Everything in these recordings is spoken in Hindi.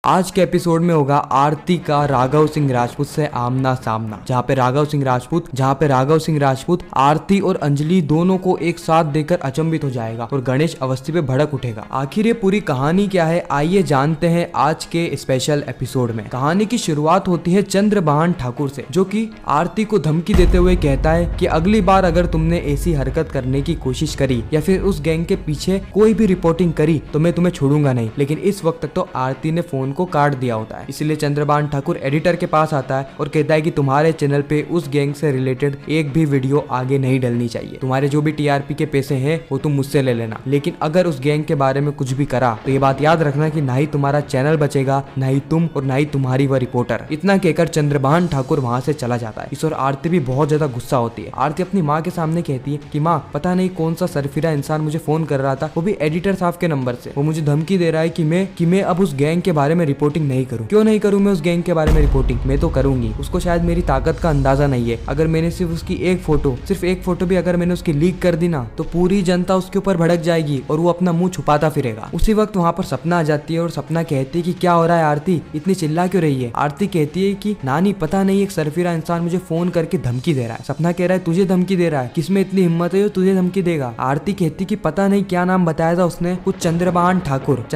आज के एपिसोड में होगा आरती का राघव सिंह राजपूत से आमना सामना, जहाँ पे राघव सिंह राजपूत आरती और अंजलि दोनों को एक साथ देखकर अचंभित हो जाएगा और गणेश अवस्थी पे भड़क उठेगा। आखिर ये पूरी कहानी क्या है, आइए जानते हैं आज के स्पेशल एपिसोड में। कहानी की शुरुआत होती है चंद्रभान ठाकुर से, जो कि आरती को धमकी देते हुए कहता है कि अगली बार अगर तुमने ऐसी हरकत करने की कोशिश करी या फिर उस गैंग के पीछे कोई भी रिपोर्टिंग करी तो मैं तुम्हें छोड़ूंगा नहीं। लेकिन इस वक्त तक तो आरती ने फोन को काट दिया होता है। इसलिए चंद्रभान ठाकुर एडिटर के पास आता है और कहता है कि तुम्हारे चैनल पे उस गैंग से रिलेटेड एक भी वीडियो आगे नहीं डलनी चाहिए। तुम्हारे जो भी टीआरपी के पैसे हैं वो तुम मुझसे ले लेना, लेकिन अगर उस गैंग के बारे में कुछ भी करा तो ये बात याद रखना कि ना ही तुम्हारा चैनल बचेगा, ना ही तुम और ना ही तुम्हारी वह रिपोर्टर। इतना कहकर चंद्रभान ठाकुर वहाँ से चला जाता है। इस और आरती भी बहुत ज्यादा गुस्सा होती है। आरती अपनी माँ के सामने कहती है कि माँ, पता नहीं कौन सा सरफिरा इंसान मुझे फोन कर रहा था, वो भी एडिटर साहब के नंबर से। वो मुझे धमकी दे रहा है कि मैं अब उस गैंग के बारे में रिपोर्टिंग नहीं करूं। क्यों नहीं करूं मैं उस गैंग के बारे में रिपोर्टिंग? मैं तो करूंगी। उसको शायद मेरी ताकत का अंदाजा नहीं है। अगर मैंने सिर्फ एक फोटो भी अगर मैंने उसकी लीक कर दी ना तो पूरी जनता उसके ऊपर भड़क जाएगी और वो अपना मुंह छुपाता फिरेगा। उसी वक्त वहाँ पर सपना आ जाती है और सपना कहती है कि क्या हो रहा है आरती, इतनी चिल्ला क्यों रही है? आरती कहती है कि नानी, पता नहीं एक सरफिरा इंसान मुझे फोन करके धमकी दे रहा है। सपना कह रहा है तुझे धमकी दे रहा है? किसमें इतनी हिम्मत है जो तुझे धमकी देगा? आरती कहती कि पता नहीं क्या नाम बताया था उसने, कुछ चंद्रभान ठाकुर।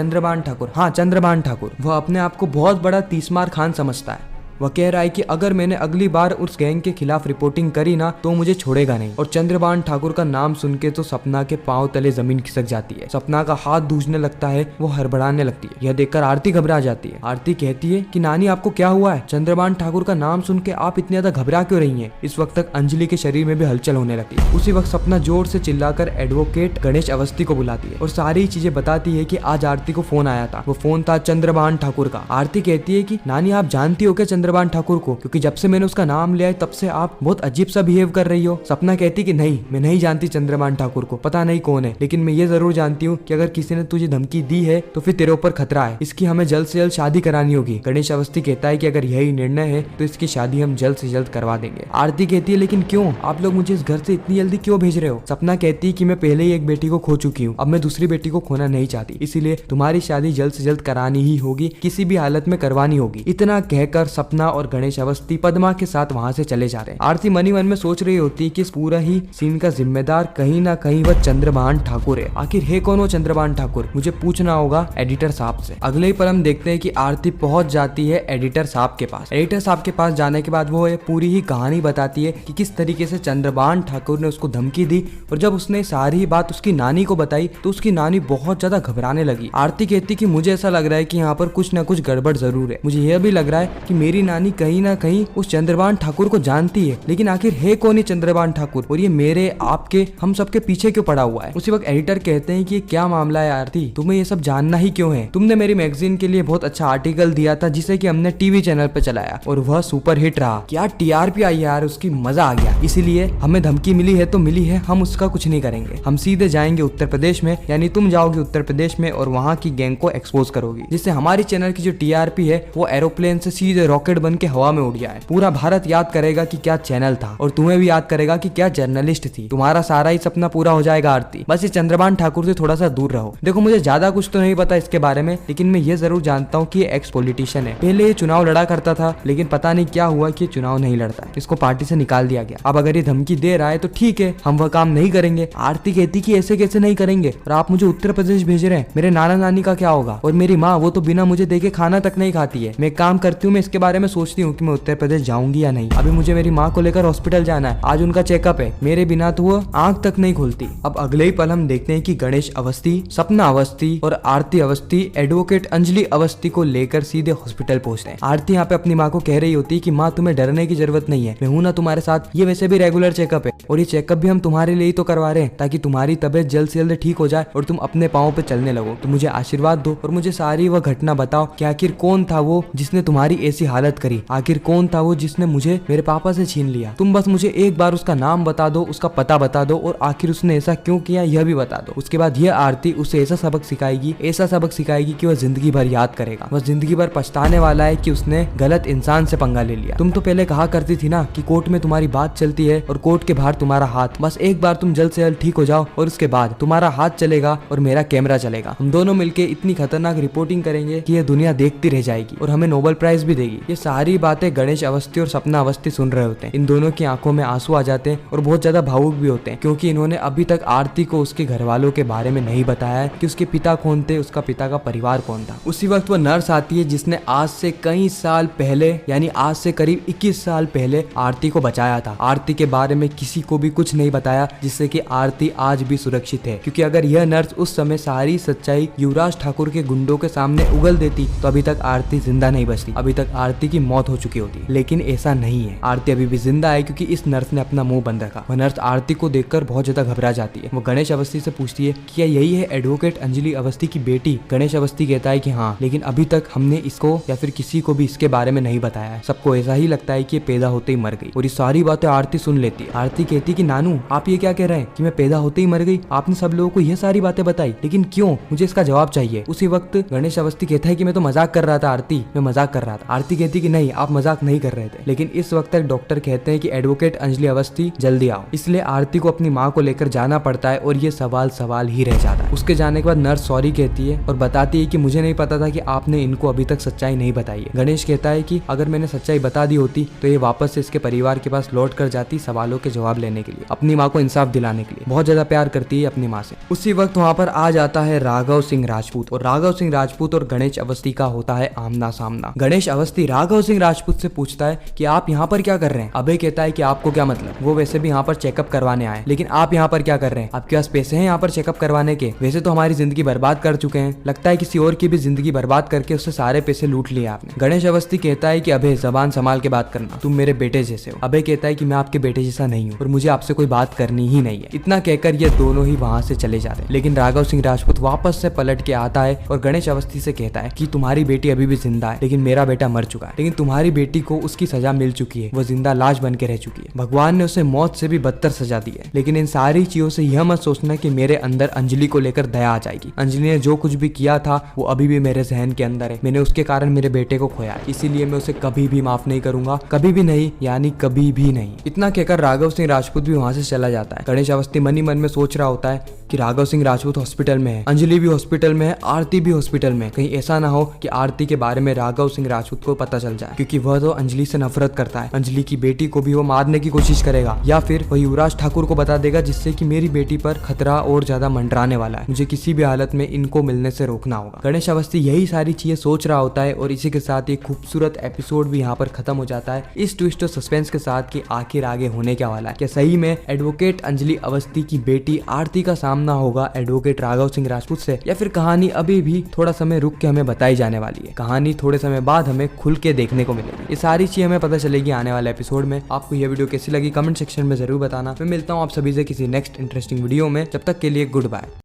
हाँ, चंद्रभान ठाकुर। वह अपने आप को बहुत बड़ा तीसमार खान समझता है। वह कह रहा है कि अगर मैंने अगली बार उस गैंग के खिलाफ रिपोर्टिंग करी ना तो मुझे छोड़ेगा नहीं। और चंद्रभान ठाकुर का नाम सुन के तो सपना के पांव तले जमीन खिसक जाती है। सपना का हाथ दूजने लगता है, वो हड़बड़ाने लगती है। यह देखकर आरती घबरा जाती है। आरती कहती है कि नानी, आपको क्या हुआ है? चंद्रभान ठाकुर का नाम सुन के आप इतनी ज्यादा घबरा क्यों रही हैं? इस वक्त तक अंजलि के शरीर में भी हलचल होने लगती है। उसी वक्त सपना जोर से चिल्लाकर एडवोकेट गणेश अवस्थी को बुलाती है और सारी चीजें बताती है कि आज आरती को फोन आया था। वो फोन था चंद्रभान ठाकुर का। आरती कहती है कि नानी, आप जानती हो क्या चंद्रभान ठाकुर को? क्योंकि जब से मैंने उसका नाम लिया है तब से आप बहुत अजीब सा बिहेव कर रही हो। सपना कहती कि नहीं, मैं नहीं जानती चंद्रभान ठाकुर को, पता नहीं कौन है, लेकिन मैं ये जरूर जानती हूँ कि अगर किसी ने तुझे धमकी दी है तो फिर तेरे ऊपर खतरा है। इसकी हमें जल्द से जल्द शादी करानी होगी। गणेश अवस्थी कहता है कि अगर यही निर्णय है तो इसकी शादी हम जल्द से जल्द करवा देंगे। आरती कहती है लेकिन क्यों? आप लोग मुझे इस घर से इतनी जल्दी क्यों भेज रहे हो? सपना कहती है कि मैं पहले ही एक बेटी को खो चुकी हूँ, अब मैं दूसरी बेटी को खोना नहीं चाहती, इसीलिए तुम्हारी शादी जल्द से जल्द करानी ही होगी, किसी भी हालत में करवानी होगी। इतना कहकर सपना और गणेश अवस्थी पद्मा के साथ वहाँ से चले जाते हैं। आरती मनी मन में सोच रही होती है कि इस पूरा ही सीन का जिम्मेदार कहीं ना कहीं वह चंद्रभान ठाकुर है। आखिर है कौन वो चंद्रभान ठाकुर? मुझे पूछना होगा एडिटर साहब से। अगले ही पल हम देखते हैं कि आरती पहुंच जाती है एडिटर साहब के पास। एडिटर साहब के पास जाने के बाद वो पूरी ही कहानी बताती है कि किस तरीके से चंद्रभान ठाकुर ने उसको धमकी दी और जब उसने सारी बात उसकी नानी को बताई तो उसकी नानी बहुत ज्यादा घबराने लगी। आरती कहती कि मुझे ऐसा लग रहा है कि यहाँ पर कुछ ना कुछ गड़बड़ जरूर है। मुझे यह भी लग रहा है कि मेरी नानी कहीं ना कहीं उस चंद्रभान ठाकुर को जानती है, लेकिन आखिर है कौन ये चंद्रभान ठाकुर और ये मेरे आपके हम सबके पीछे क्यों पड़ा हुआ है? उसी वक्त एडिटर कहते हैं कि क्या मामला है आरती, तुम्हें ये सब जानना ही क्यों है? तुमने मेरी मैगजीन के लिए बहुत अच्छा आर्टिकल दिया था जिसे कि हमने टीवी चैनल पे चलाया और वह सुपर हिट रहा। क्या टीआरपी आई यार, उसकी मजा आ गया। इसीलिए हमें धमकी मिली है तो मिली है, हम उसका कुछ नहीं करेंगे। हम सीधे जाएंगे उत्तर प्रदेश में, यानी तुम जाओगे उत्तर प्रदेश में और वहाँ की गैंग को एक्सपोज करोगी, जिससे हमारी चैनल की जो टीआरपी है वो एरोप्लेन से सीधे रॉकेट बन के हवा में उड़ जाए। पूरा भारत याद करेगा कि क्या चैनल था और तुम्हें भी याद करेगा कि क्या जर्नलिस्ट थी। तुम्हारा सारा ही सपना पूरा हो जाएगा आरती। बस ये चंद्रभान ठाकुर से थोड़ा सा दूर रहो। देखो, मुझे ज्यादा कुछ तो नहीं पता इसके बारे में, लेकिन मैं ये जरूर जानता हूँ कि ये एक्स पॉलिटिशियन है। पहले ये चुनाव लड़ा करता था, लेकिन पता नहीं क्या हुआ कि चुनाव नहीं लड़ता, इसको पार्टी से निकाल दिया गया। अब अगर ये धमकी दे रहा है तो ठीक है, हम वह काम नहीं करेंगे। आरती कहती कि ऐसे कैसे नहीं करेंगे, और आप मुझे उत्तर प्रदेश भेज रहे हैं, मेरे नाना नानी का क्या होगा? और मेरी माँ, वो तो बिना मुझे देखे खाना तक नहीं खाती है। मैं काम करती हूँ, मैं इसके बारे में सोचती हूँ कि मैं उत्तर प्रदेश जाऊंगी या नहीं। अभी मुझे मेरी माँ को लेकर हॉस्पिटल जाना है, आज उनका चेकअप है, मेरे बिना तो वो आंख तक नहीं खुलती। अब अगले ही पल हम देखते हैं कि गणेश अवस्थी, सपना अवस्थी और आरती अवस्थी एडवोकेट अंजलि अवस्थी को लेकर सीधे हॉस्पिटल पहुंचते हैं। आरती यहाँ पे अपनी माँ को कह रही होती है कि माँ, तुम्हें डरने की जरूरत नहीं है, मैं हूं ना तुम्हारे साथ। ये वैसे भी रेगुलर चेकअप है और ये चेकअप भी हम तुम्हारे लिए ही तो करवा रहे हैं, ताकि तुम्हारी तबियत जल्द से जल्द ठीक हो जाए और तुम अपने पाँव पे चलने लगो। तो मुझे आशीर्वाद दो और मुझे सारी वह घटना बताओ कि आखिर कौन था वो जिसने तुम्हारी ऐसी हालत गलत करी? आखिर कौन था वो जिसने मुझे मेरे पापा से छीन लिया? तुम बस मुझे एक बार उसका नाम बता दो, उसका पता बता दो और आखिर उसने ऐसा क्यों किया यह भी बता दो। उसके बाद यह आरती उसे ऐसा सबक सिखाएगी कि वह जिंदगी भर याद करेगा। वह जिंदगी भर पछताने वाला है कि उसने गलत इंसान से पंगा ले लिया। तुम तो पहले कहा करती थी ना कि कोर्ट में तुम्हारी बात चलती है और कोर्ट के बाहर तुम्हारा हाथ। बस एक बार तुम जल्द से जल्द ठीक हो जाओ और उसके बाद तुम्हारा हाथ चलेगा और मेरा कैमरा चलेगा। हम दोनों मिलके इतनी खतरनाक रिपोर्टिंग करेंगे कि यह दुनिया देखती रह जाएगी और हमें नोबेल प्राइज भी देगी। ये सारी बातें गणेश अवस्थी और सपना अवस्थी सुन रहे होते हैं। इन दोनों की आंखों में आंसू आ जाते हैं और बहुत ज्यादा भावुक भी होते हैं, क्योंकि इन्होंने अभी तक आरती को उसके घर वालों के बारे में नहीं बताया है कि उसके पिता कौन थे, उसका पिता का परिवार कौन था। उसी वक्त वो नर्स आती है जिसने आज से कई साल पहले, यानी आज से करीब 21 साल पहले आरती को बचाया था। आरती के बारे में किसी को भी कुछ नहीं बताया, जिससे कि आरती आज भी सुरक्षित है। क्योंकि अगर यह नर्स उस समय सारी सच्चाई युवराज ठाकुर के गुंडों के सामने उगल देती तो अभी तक आरती जिंदा नहीं बचती, अभी तक आरती की मौत हो चुकी होती। लेकिन ऐसा नहीं है, आरती अभी भी जिंदा है क्योंकि इस नर्स ने अपना मुंह बंद रखा। वह नर्स आरती को देखकर बहुत ज्यादा घबरा जाती है। वो गणेश अवस्थी से पूछती है क्या यही है एडवोकेट अंजलि अवस्थी की बेटी? गणेश अवस्थी कहता है कि हाँ, लेकिन अभी तक हमने इसको या फिर किसी को भी इसके बारे में नहीं बताया है। सबको ऐसा ही लगता है कि ये पैदा होते ही मर गई। और ये सारी बातें आरती सुन लेती है। आरती कहती है कि नानू, आप ये क्या कह रहे हैं कि मैं पैदा होते ही मर गई? आपने सब लोगों को ये सारी बातें बताई, लेकिन क्यों? मुझे इसका जवाब चाहिए। उसी वक्त गणेश अवस्थी कहता है कि मैं तो मजाक कर रहा था आरती, मैं मजाक कर रहा था। आरती कहती कि नहीं, आप मजाक नहीं कर रहे थे। लेकिन इस वक्त तक डॉक्टर कहते हैं कि एडवोकेट अंजलि अवस्थी जल्दी आओ। इसलिए आरती को अपनी माँ को लेकर जाना पड़ता है और ये सवाल ही रह जाता है। उसके जाने के बाद नर्स सॉरी कहती है और बताती है कि मुझे नहीं पता था कि आपने इनको अभी तक सच्चाई नहीं बताई है। गणेश कहता है कि अगर मैंने सच्चाई बता दी होती तो ये वापस से इसके परिवार के पास लौट कर जाती सवालों के जवाब लेने के लिए, अपनी माँ को इंसाफ दिलाने के लिए। बहुत ज्यादा प्यार करती है अपनी माँ से। उसी वक्त वहाँ पर आ जाता है राघव सिंह राजपूत और राघव सिंह राजपूत और गणेश अवस्थी का होता है आमना सामना। गणेश अवस्थी राघव सिंह राजपूत से पूछता है कि आप यहाँ पर क्या कर रहे हैं? अभय कहता है कि आपको क्या मतलब, वो वैसे भी यहाँ पर चेकअप करवाने आए, लेकिन आप यहाँ पर क्या कर रहे हैं? आपके पास पैसे हैं यहाँ पर चेकअप करवाने के? वैसे तो हमारी जिंदगी बर्बाद कर चुके हैं, लगता है किसी और की भी जिंदगी बर्बाद करके उससे सारे पैसे लूट लिए आपने। गणेश अवस्थी कहता है कि अभय, जबान संभाल के बात करना, तुम मेरे बेटे जैसे हो। अभय कहता है कि मैं आपके बेटे जैसा नहीं हूँ और मुझे आपसे कोई बात करनी ही नहीं है। इतना कहकर ये दोनों ही वहाँ से चले जाते हैं। लेकिन राघव सिंह राजपूत वापस से पलट के आता है और गणेश अवस्थी से कहता है कि तुम्हारी बेटी अभी भी जिंदा है, लेकिन मेरा बेटा मर चुका है। लेकिन तुम्हारी बेटी को उसकी सजा मिल चुकी है, वो जिंदा लाश बन के रह चुकी है। भगवान ने उसे मौत से भी बदतर सजा दी है। लेकिन इन सारी चीजों से यह मत सोचना कि मेरे अंदर अंजलि को लेकर दया आ जाएगी। अंजलि ने जो कुछ भी किया था वो अभी भी मेरे जहन के अंदर है। मैंने उसके कारण मेरे बेटे को खोया, इसीलिए मैं उसे कभी भी माफ नहीं करूंगा, कभी भी नहीं, यानी कभी भी नहीं। इतना कहकर राघव सिंह राजपूत भी वहां से चला जाता है। गणेश अवस्थी मन ही मन में सोच रहा होता है कि राघव सिंह राजपूत हॉस्पिटल में है, अंजलि भी हॉस्पिटल में है, आरती भी हॉस्पिटल में। कहीं ऐसा ना हो कि आरती के बारे में राघव सिंह राजपूत को पता चल जाए, क्योंकि वह तो अंजलि से नफरत करता है। अंजलि की बेटी को भी वो मारने की कोशिश करेगा या फिर वह युवराज ठाकुर को बता देगा, जिससे कि मेरी बेटी पर खतरा और ज्यादा मंडराने वाला है। मुझे किसी भी हालत में इनको मिलने से रोकना होगा। गणेश अवस्थी यही सारी चीजें सोच रहा होता है और इसी के साथ एक खूबसूरत एपिसोड भी यहाँ पर खत्म हो जाता है, इस ट्विस्ट और सस्पेंस के साथ कि आखिर आगे होने क्या वाला है। क्या सही में एडवोकेट अंजलि अवस्थी की बेटी आरती का सामना होगा एडवोकेट राघव सिंह राजपूत से, या फिर कहानी अभी भी थोड़ा समय रुक के हमें बताई जाने वाली है? कहानी थोड़े समय बाद हमें खुल के देखने को मिलेगी। ये सारी चीजें हमें पता चलेगी आने वाले एपिसोड में। आपको यह वीडियो कैसी लगी कमेंट सेक्शन में जरूर बताना। मैं मिलता हूँ आप सभी से किसी नेक्स्ट इंटरेस्टिंग वीडियो में। जब तक के लिए गुड बाय।